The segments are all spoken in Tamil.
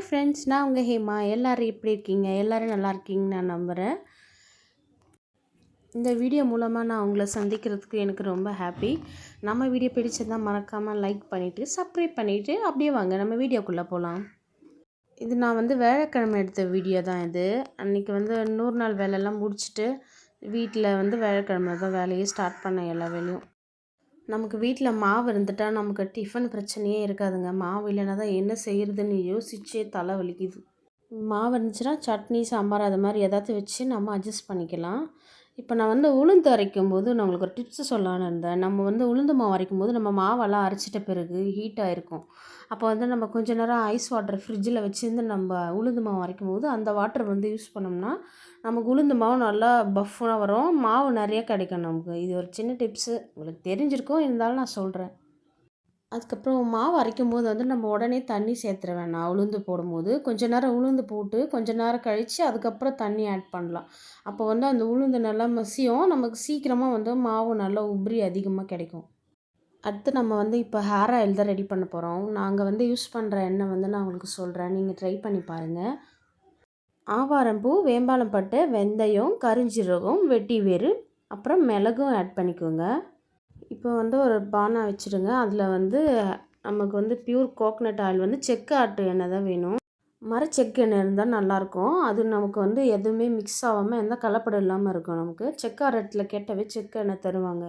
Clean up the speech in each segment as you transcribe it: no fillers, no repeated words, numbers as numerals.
ஃப்ரெண்ட்ஸ், நான் உங்கள் ஹேமா. எல்லோரும் எப்படி இருக்கீங்க? எல்லோரும் நல்லா இருக்கீங்கன்னு நான் நம்புகிறேன். இந்த வீடியோ மூலமாக நான் உங்களை சந்திக்கிறதுக்கு எனக்கு ரொம்ப ஹாப்பி. நம்ம வீடியோ பிடிச்சதா மறக்காமல் லைக் பண்ணிவிட்டு சப்ஸ்கிரைப் பண்ணிவிட்டு அப்படியே வாங்க நம்ம வீடியோக்குள்ளே போகலாம். இது நான் வியாழக்கிழமை எடுத்த வீடியோ தான் இது. அன்றைக்கி 100 நாள் வேலையெல்லாம் முடிச்சுட்டு வீட்டில் வியாழக்கிழமை தான் வேலையே ஸ்டார்ட் பண்ணேன். எல்லா வேலையும் நமக்கு வீட்டில் மாவு இருந்துட்டால் நமக்கு டிஃபன் பிரச்சனையே இருக்காதுங்க. மாவு இல்லைனா தான் என்ன செய்கிறதுன்னு யோசிச்சே தலை வலிக்குது. மாவு இருந்துச்சுன்னா சட்னி, சாம்பார் அது மாதிரி ஏதாச்சும் வச்சு நம்ம அட்ஜஸ்ட் பண்ணிக்கலாம். இப்போ நான் உளுந்து அரைக்கும் போது நான் உங்களுக்கு ஒரு டிப்ஸு சொல்லலான்னு இருந்தேன். நம்ம உளுந்து மாவு அரைக்கும் போது நம்ம மாவெல்லாம் அரைச்சிட்ட பிறகு ஹீட்டாக இருக்கும். அப்போ நம்ம கொஞ்ச நேரம் ஐஸ் வாட்டர் ஃப்ரிட்ஜில் வச்சுருந்து நம்ம உளுந்து மாவு அரைக்கும் போது அந்த வாட்டர் யூஸ் பண்ணோம்னா நமக்கு உளுந்து மாவு நல்லா பஃப்ஃபாக வரும். மாவு நிறைய கிடைக்கும் நமக்கு. இது ஒரு சின்ன டிப்ஸு, உங்களுக்கு தெரிஞ்சிருக்கும், இருந்தாலும் நான் சொல்கிறேன். அதுக்கப்புறம் மாவு அரைக்கும் போது நம்ம உடனே தண்ணி சேர்த்துற வேணாம். உளுந்து போடும்போது கொஞ்ச நேரம் உளுந்து போட்டு கொஞ்ச நேரம் கழித்து அதுக்கப்புறம் தண்ணி ஆட் பண்ணலாம். அப்போ அந்த உளுந்து நல்லா மசியும். நமக்கு சீக்கிரமாக மாவு நல்லா உபரி அதிகமாக கிடைக்கும். அடுத்து நம்ம இப்போ ஹேர் ஆயில் தான் ரெடி பண்ண போகிறோம். நாங்கள் யூஸ் பண்ணுற எண்ணெய் நான் உங்களுக்கு சொல்கிறேன். நீங்கள் ட்ரை பண்ணி பாருங்கள். ஆவாரம்பூ, வேம்பாலம் பட்டை, வெந்தயம், கருஞ்சீரகம், வெட்டி வேறு, அப்புறம் மிளகும் ஆட் பண்ணிக்கோங்க. இப்போ ஒரு பானை வச்சுடுங்க. அதில் நமக்கு பியூர் கோகனட் ஆயில் செக்கு ஆட்டு எண்ணெய் தான் வேணும். மரச்செக்கு எண்ணெய் இருந்தால் நல்லாயிருக்கும். அது நமக்கு எதுவுமே மிக்ஸ் ஆகாமல் எந்த கலப்படம் இல்லாமல் இருக்கும். நமக்கு செக்கு ஆரத்தில் கேட்டவே செக்கு எண்ணெய் தருவாங்க.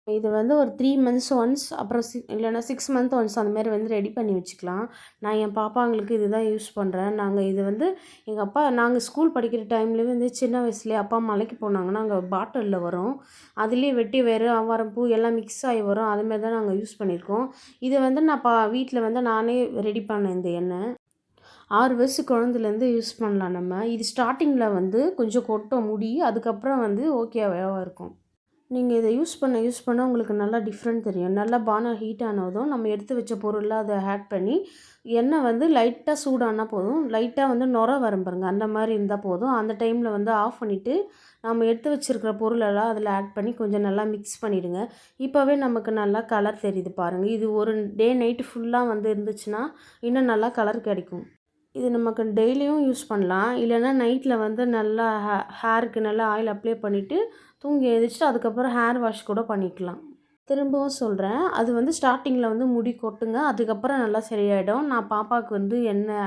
இது ஒரு 3 மந்த்ஸ் ஒன்ஸ், அப்புறம் இல்லைனா 6 மந்த் ஒன்ஸ் அந்த மாதிரி ரெடி பண்ணி வச்சுக்கலாம். நான் என் பாப்பாங்களுக்கு இது தான் யூஸ் பண்ணுறேன். நாங்கள் இது எங்கள் அப்பா நாங்கள் ஸ்கூல் படிக்கிற டைம்லேயே சின்ன வயசுலேயே அப்பா மலைக்கு போனாங்கன்னா அங்கே பாட்டிலில் வரும். அதுலேயே வெட்டி வேறு, ஆவாரம்பூ எல்லாம் மிக்ஸ் ஆகி வரும். அதுமாரி தான் நாங்கள் யூஸ் பண்ணியிருக்கோம். இது நான் வீட்டில் நானே ரெடி பண்ணேன். இந்த எண்ணெய் 6 வயசு குழந்தைலேருந்து யூஸ் பண்ணலாம் நம்ம. இது ஸ்டார்டிங்கில் கொஞ்சம் கொட்டும் முடி, அதுக்கப்புறம் ஓகேவாக இருக்கும். நீங்கள் இதை யூஸ் பண்ண உங்களுக்கு நல்லா டிஃப்ரெண்ட் தெரியும். நல்லா பானை ஹீட் ஆனதும் நம்ம எடுத்து வச்ச பொருளில் அதை ஆட் பண்ணி எண்ணெய் லைட்டாக சூடானால் போதும். லைட்டாக நுரை வரும் பாருங்க, அந்த மாதிரி இருந்தால் போதும். அந்த டைமில் ஆஃப் பண்ணிவிட்டு நம்ம எடுத்து வச்சுருக்கிற பொருளெல்லாம் அதில் ஆட் பண்ணி கொஞ்சம் நல்லா மிக்ஸ் பண்ணிவிடுங்க. இப்போவே நமக்கு நல்லா கலர் தெரியுது பாருங்கள். இது ஒரு டே நைட்டு ஃபுல்லாக இருந்துச்சுன்னா இன்னும் நல்லா கலர் கிடைக்கும். இது நமக்கு டெய்லியும் யூஸ் பண்ணலாம். இல்லைன்னா நைட்டில் நல்லா ஹேருக்கு நல்லா ஆயில் அப்ளை பண்ணிவிட்டு தூங்கி எழுந்திரிச்சிட்டு அதுக்கப்புறம் ஹேர் வாஷ் கூட பண்ணிக்கலாம். திரும்பவும் சொல்கிறேன், அது ஸ்டார்டிங்கில் முடி கொட்டுங்க, அதுக்கப்புறம் நல்லா சரியாயிடும். நான் பாப்பாவுக்கு எண்ணெய்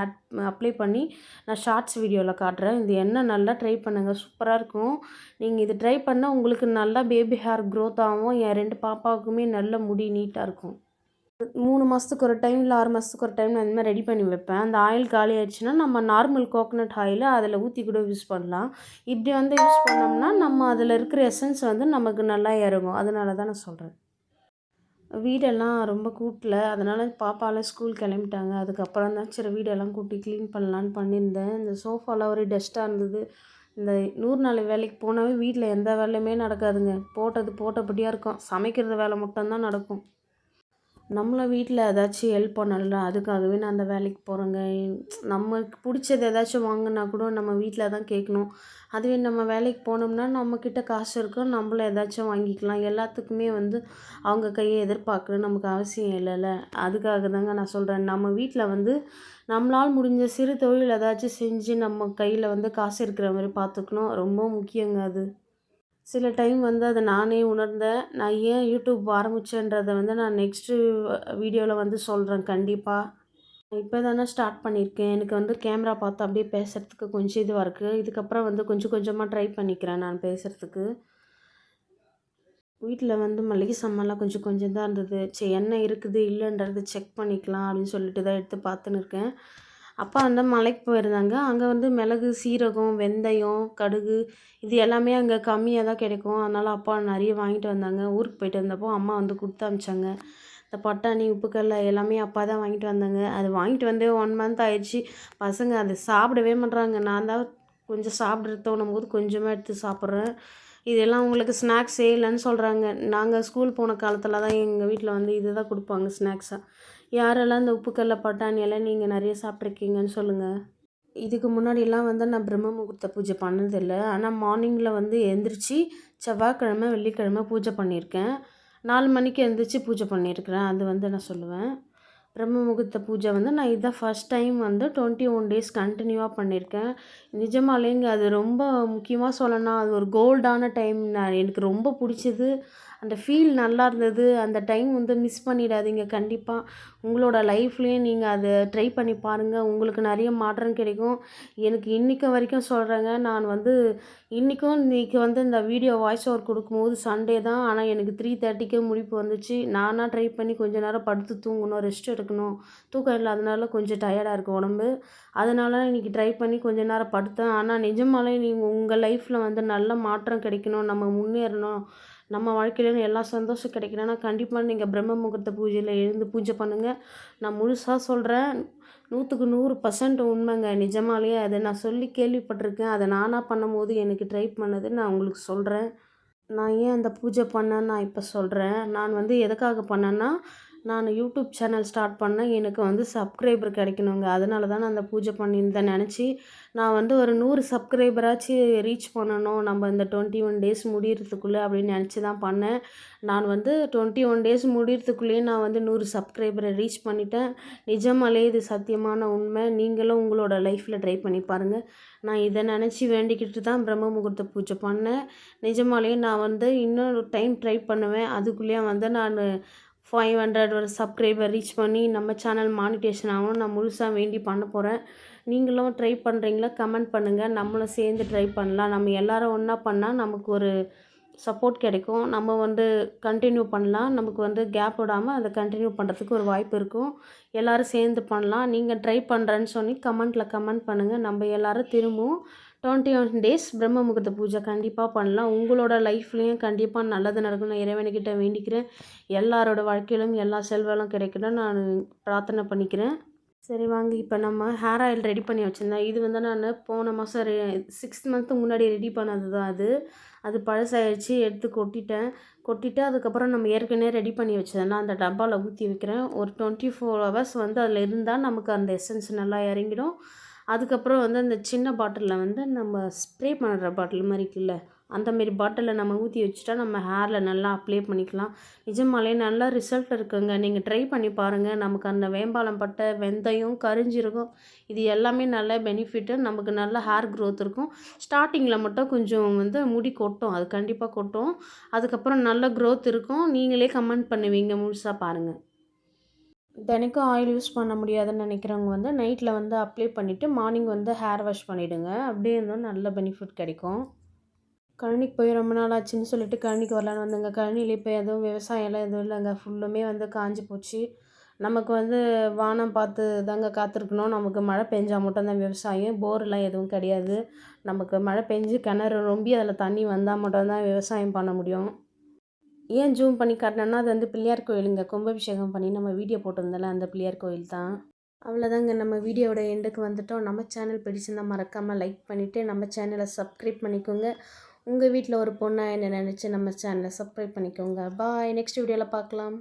அப்ளை பண்ணி நான் ஷார்ட்ஸ் வீடியோவில் காட்டுறேன். இந்த எண்ணெய் நல்லா ட்ரை பண்ணுங்கள், சூப்பராக இருக்கும். நீங்கள் இது ட்ரை பண்ணால் உங்களுக்கு நல்லா பேபி ஹேர் க்ரோத் ஆகும். என் 2 பாப்பாவுக்குமே நல்ல முடி நீட்டாக இருக்கும். 3 மாதத்துக்கு ஒரு டைம் இல்லை 6 மாதத்துக்கு ஒரு டைம் நான் இந்த மாதிரி ரெடி பண்ணி வைப்பேன். அந்த ஆயில் காலி ஆயிடுச்சுன்னா நம்ம நார்மல் கோகனட் ஆயிலை அதில் ஊற்றி கூட யூஸ் பண்ணலாம். இப்படி யூஸ் பண்ணோம்னா நம்ம அதில் இருக்கிற எசன்ஸ் நமக்கு நல்லா இறங்கும். அதனால தான் நான் சொல்கிறேன். வீடெல்லாம் ரொம்ப கூட்டல, அதனால் பாப்பாலாம் ஸ்கூல் கிளம்பிட்டாங்க. அதுக்கப்புறம் தான் சரி வீடெல்லாம் கூட்டி க்ளீன் பண்ணலான்னு பண்ணியிருந்தேன். இந்த சோஃபாலாம் ஒரே டஸ்ட்டாக இருந்தது. இந்த 100 நாள் வேலைக்கு போனாவே வீட்டில் எந்த வேலையுமே நடக்காதுங்க. போட்டபடியாக இருக்கும். சமைக்கிறது வேலை மட்டும்தான் நடக்கும். நம்மள வீட்டில் ஏதாச்சும் ஹெல்ப் பண்ணல, அதுக்காகவே நான் அந்த வேலைக்கு போகிறேங்க. நமக்கு பிடிச்சது ஏதாச்சும் வாங்கினா கூட நம்ம வீட்டில் தான் கேட்கணும். அதுவே நம்ம வேலைக்கு போனோம்னா நம்மக்கிட்ட காசு இருக்கும், நம்மள ஏதாச்சும் வாங்கிக்கலாம். எல்லாத்துக்குமே அவங்க கையை எதிர்பார்க்கணும் நமக்கு அவசியம் இல்லைல்ல. அதுக்காக தாங்க நான் சொல்கிறேன், நம்ம வீட்டில் நம்மளால் முடிஞ்ச சிறு தொழில் ஏதாச்சும் செஞ்சு நம்ம கையில் காசு இருக்கிற மாதிரி பார்த்துக்கணும். ரொம்ப முக்கியங்க அது. சில டைம் அதை நானே உணர்ந்தேன். நான் ஏன் யூடியூப் ஆரம்பித்தேன்றதை நான் நெக்ஸ்ட்டு வீடியோவில் சொல்கிறேன் கண்டிப்பாக. இப்போ தானே ஸ்டார்ட் பண்ணியிருக்கேன். எனக்கு கேமரா பார்த்து அப்படியே பேசுகிறதுக்கு கொஞ்சம் இதுவாக இருக்குது. இதுக்கப்புறம் கொஞ்சம் கொஞ்சமாக ட்ரை பண்ணிக்கிறேன் நான் பேசுகிறதுக்கு. வீட்டில் மளிகை சாமான்லாம் கொஞ்சம் கொஞ்சம் தான் இருந்தது. சரி எண்ணெய் இருக்குது இல்லைன்றது செக் பண்ணிக்கலாம் அப்படின்னு சொல்லிட்டு தான் எடுத்து பார்த்துன்னு இருக்கேன். அப்பா மலைக்கு போயிருந்தாங்க. அங்கே மிளகு, சீரகம், வெந்தயம், கடுகு இது எல்லாமே அங்கே கம்மியாக தான் கிடைக்கும். அதனால் அப்பா நிறைய வாங்கிட்டு வந்தாங்க. ஊருக்கு போயிட்டு வந்தப்போ அம்மா கொடுத்து அனுப்பிச்சாங்க. இந்த பட்டாணி, உப்புக்கல்ல எல்லாமே அப்பா தான் வாங்கிட்டு வந்தாங்க. அது வாங்கிட்டு வந்தே 1 மந்த் ஆயிடுச்சு. பசங்க அதை சாப்பிடவே மாட்றாங்க. நான் தான் கொஞ்சம் சாப்பிட தோணும் போது கொஞ்சமாக எடுத்து சாப்பிட்றேன். இதெல்லாம் உங்களுக்கு ஸ்நாக்ஸ் செய்யலைன்னு சொல்கிறாங்க. நாங்கள் ஸ்கூல் போன காலத்தில் தான் எங்கள் வீட்டில் இது தான் கொடுப்பாங்க ஸ்நாக்ஸாக. யாரெல்லாம் இந்த உப்புக்கல்ல, பட்டாணி எல்லாம் நீங்கள் நிறைய சாப்பிட்ருக்கீங்கன்னு சொல்லுங்கள். இதுக்கு முன்னாடியெல்லாம் நான் பிரம்ம முகூர்த்த பூஜை பண்ணதில்லை. ஆனால் மார்னிங்கில் எழுந்திரிச்சி செவ்வாய்க்கிழமை, வெள்ளிக்கிழமை பூஜை பண்ணியிருக்கேன். 4 மணிக்கு எழுந்திரிச்சி பூஜை பண்ணியிருக்கிறேன். அது நான் சொல்லுவேன். பிரம்ம முகூர்த்த பூஜை வந்து நான் இதுதான் ஃபஸ்ட் டைம் வந்து 21 டேஸ் கண்டினியூவாக பண்ணியிருக்கேன். நிஜமாலேங்க அது ரொம்ப முக்கியமாக சொல்லணும்னா, அது ஒரு கோல்டான டைம். எனக்கு ரொம்ப பிடிச்சது. அந்த ஃபீல் நல்லா இருந்தது. அந்த டைம் வந்து மிஸ் பண்ணிடாதீங்க கண்டிப்பா. உங்களோட லைஃப்லேயும் நீங்கள் அத ட்ரை பண்ணி பாருங்கள். உங்களுக்கு நிறைய மாற்றம் கிடைக்கும். எனக்கு இன்னைக்கு வரைக்கும் சொல்கிறேங்க, நான் வந்து இன்னைக்கு வந்து இந்த வீடியோ வாய்ஸ் ஓவர் கொடுக்கும்போது சண்டே தான். ஆனால் எனக்கு 3:30க்கே முழிப்பு வந்துச்சு. நானாக ட்ரை பண்ணி கொஞ்ச நேரம் படுத்து தூங்கணும், ரெஸ்ட் எடுக்கணும். தூக்கம் இல்லாதனால கொஞ்சம் டயர்டாக இருக்குது உடம்பு. அதனால இன்றைக்கி ட்ரை பண்ணி கொஞ்ச நேரம் படுத்தேன். ஆனால் நிஜமாலே நீங்கள் உங்கள் லைஃப்பில் வந்து நல்ல மாற்றம் கிடைக்கணும், நம்ம முன்னேறணும், நம்ம வாழ்க்கையில எல்லா சந்தோஷம் கிடைக்கணும்னா கண்டிப்பாக நீங்கள் பிரம்ம முகூர்த்த பூஜையில் எழுந்து பூஜை பண்ணுங்கள். நான் முழுசாக சொல்கிறேன். 100க்கு 100% உண்மைங்க. நிஜமாலேயே அதை நான் சொல்லி கேள்விப்பட்டிருக்கேன். அதை நானாக பண்ணும்போது எனக்கு ட்ரை பண்ணது நான் உங்களுக்கு சொல்கிறேன். நான் ஏன் அந்த பூஜை பண்ணேன்னு நான் இப்போ சொல்கிறேன். நான் வந்து எதுக்காக பண்ணேன்னா, நான் யூடியூப் சேனல் ஸ்டார்ட் பண்ணேன். எனக்கு வந்து சப்ஸ்கிரைபர் கிடைக்கணுங்க. அதனால தான் நான் அந்த பூஜை பண்ணியிருந்தேன் நினச்சி, நான் வந்து ஒரு 100 சப்ஸ்கிரைபராச்சு ரீச் பண்ணணும் நம்ம இந்த 21 டேஸ் முடியறதுக்குள்ளே அப்படின்னு நினச்சி தான் பண்ணேன். நான் வந்து 21 டேஸ் முடியறதுக்குள்ளேயே நான் வந்து 100 சப்ஸ்கிரைபரை ரீச் பண்ணிட்டேன். நிஜமாலே இது சத்தியமான உண்மை. நீங்களும் உங்களோட லைஃப்பில் ட்ரை பண்ணி பாருங்கள். நான் இதை நினச்சி வேண்டிக்கிட்டு தான் பிரம்ம முகூர்த்த பூஜை பண்ணேன். நிஜமாலேயே நான் வந்து இன்னொரு டைம் ட்ரை பண்ணுவேன். அதுக்குள்ளேயே வந்து நான் 500 ஒரு சப்ஸ்கிரைபர் ரீச் பண்ணி நம்ம சேனல் மானிட்டேஷன் ஆகணும். நான் முழுசாக வேண்டி பண்ண போகிறேன். நீங்களும் ட்ரை பண்ணுறீங்களா? கமெண்ட் பண்ணுங்கள். நம்மளும் சேர்ந்து ட்ரை பண்ணலாம். நம்ம எல்லோரும் ஒன்றா பண்ணால் நமக்கு ஒரு சப்போர்ட் கிடைக்கும். நம்ம வந்து கண்டினியூ பண்ணலாம். நமக்கு வந்து கேப் விடாமல் அதை கண்டினியூ பண்ணுறதுக்கு ஒரு வாய்ப்பு இருக்கும். எல்லோரும் சேர்ந்து பண்ணலாம். நீங்கள் ட்ரை பண்ணுறேன்னு சொல்லி கமெண்ட்டில் கமெண்ட் பண்ணுங்கள். நம்ம எல்லோரும் திரும்பவும் 21 டேஸ் பிரம்ம முகூர்த்த பூஜை கண்டிப்பாக பண்ணலாம். உங்களோட லைஃப்லேயும் கண்டிப்பாக நல்லது நடக்கணும். நான் இறைவனுக்கிட்ட வேண்டிக்கிறேன். எல்லாரோட வாழ்க்கையிலும் எல்லா செல்வங்களும் கிடைக்கணும்னு நான் பிரார்த்தனை பண்ணிக்கிறேன். சரி வாங்க, இப்போ நம்ம ஹேர் ஆயில் ரெடி பண்ணி வச்சுருந்தேன். இது வந்து நான் போன மாதம் 6 மந்த்து முன்னாடி ரெடி பண்ணது தான் அது. அது பழசாயிடுச்சு, எடுத்து கொட்டிட்டு அதுக்கப்புறம் நம்ம ஏற்கனவே ரெடி பண்ணி வச்சதெல்லாம் அந்த டப்பாவில் ஊற்றி வைக்கிறேன். ஒரு 24 ஹவர்ஸ் வந்து அதில் இருந்தால் நமக்கு அந்த எசன்ஸ் நல்லா இறங்கிடும். அதுக்கப்புறம் வந்து அந்த சின்ன பாட்டிலில் வந்து நம்ம ஸ்ப்ரே பண்ணுற பாட்டில் மாதிரி இருக்குல்ல, அந்தமாரி பாட்டிலில் நம்ம ஊற்றி வச்சுட்டா நம்ம ஹேரில் நல்லா அப்ளை பண்ணிக்கலாம். நிஜமாலே நல்லா ரிசல்ட் இருக்குங்க. நீங்கள் ட்ரை பண்ணி பாருங்கள். நமக்கு அந்த வேம்பாலம் பட்டை, வெந்தயம், கரிஞ்சீரகம் இது எல்லாமே நல்ல பெனிஃபிட்டு. நமக்கு நல்ல ஹேர் க்ரோத் இருக்கும். ஸ்டார்டிங்கில் மட்டும் கொஞ்சம் வந்து முடி கொட்டும், அது கண்டிப்பாக கொட்டும். அதுக்கப்புறம் நல்ல க்ரோத் இருக்கும். நீங்களே கமெண்ட் பண்ணுவீங்க. முழுசாக பாருங்கள். தினைக்கும் ஆயில் யூஸ் பண்ண முடியாதுன்னு நினைக்கிறவங்க வந்து நைட்டில் வந்து அப்ளை பண்ணிவிட்டு மார்னிங் வந்து ஹேர் வாஷ் பண்ணிவிடுங்க. அப்படியே இருந்தால் நல்ல பெனிஃபிட் கிடைக்கும். கழனிக்கு போய் ரொம்ப நாள் ஆச்சுன்னு சொல்லிட்டு கழனிக்கு வரலான்னு வந்தேங்க. கழனியில் இப்போ எதுவும் விவசாயம்லாம் எதுவும் இல்லைங்க. ஃபுல்லுமே வந்து காஞ்சி போச்சு. நமக்கு வந்து வானம் பார்த்து தாங்க காத்திருக்கணும். நமக்கு மழை பெஞ்சா மட்டும்தான் விவசாயம். போர்லாம் எதுவும் கிடையாது. நமக்கு மழை பெஞ்சு கிணறு ரொம்பி அதில் தண்ணி வந்தால் மட்டும்தான் விவசாயம் பண்ண முடியும். ஏன் ஜூம் பண்ணி காட்டினேன்னா, அது வந்து பிள்ளையார் கோயிலுங்க. கும்பாபிஷேகம் பண்ணி நம்ம வீடியோ போட்டிருந்தோம்ல, அந்த பிள்ளையார் கோயில் தான். அவ்வளோதாங்க, நம்ம வீடியோவோட எண்டுக்கு வந்துட்டோம். நம்ம சேனல் பிடிச்சிருந்தா மறக்காமல் லைக் பண்ணிவிட்டு நம்ம சேனலை சப்ஸ்கிரைப் பண்ணிக்கோங்க. உங்கள் வீட்டில் ஒரு பொண்ணாக என்ன நினச்சி நம்ம சேனலை சப்ஸ்கிரைப் பண்ணிக்கோங்க. பாய். நெக்ஸ்ட் வீடியோவில் பார்க்கலாம்.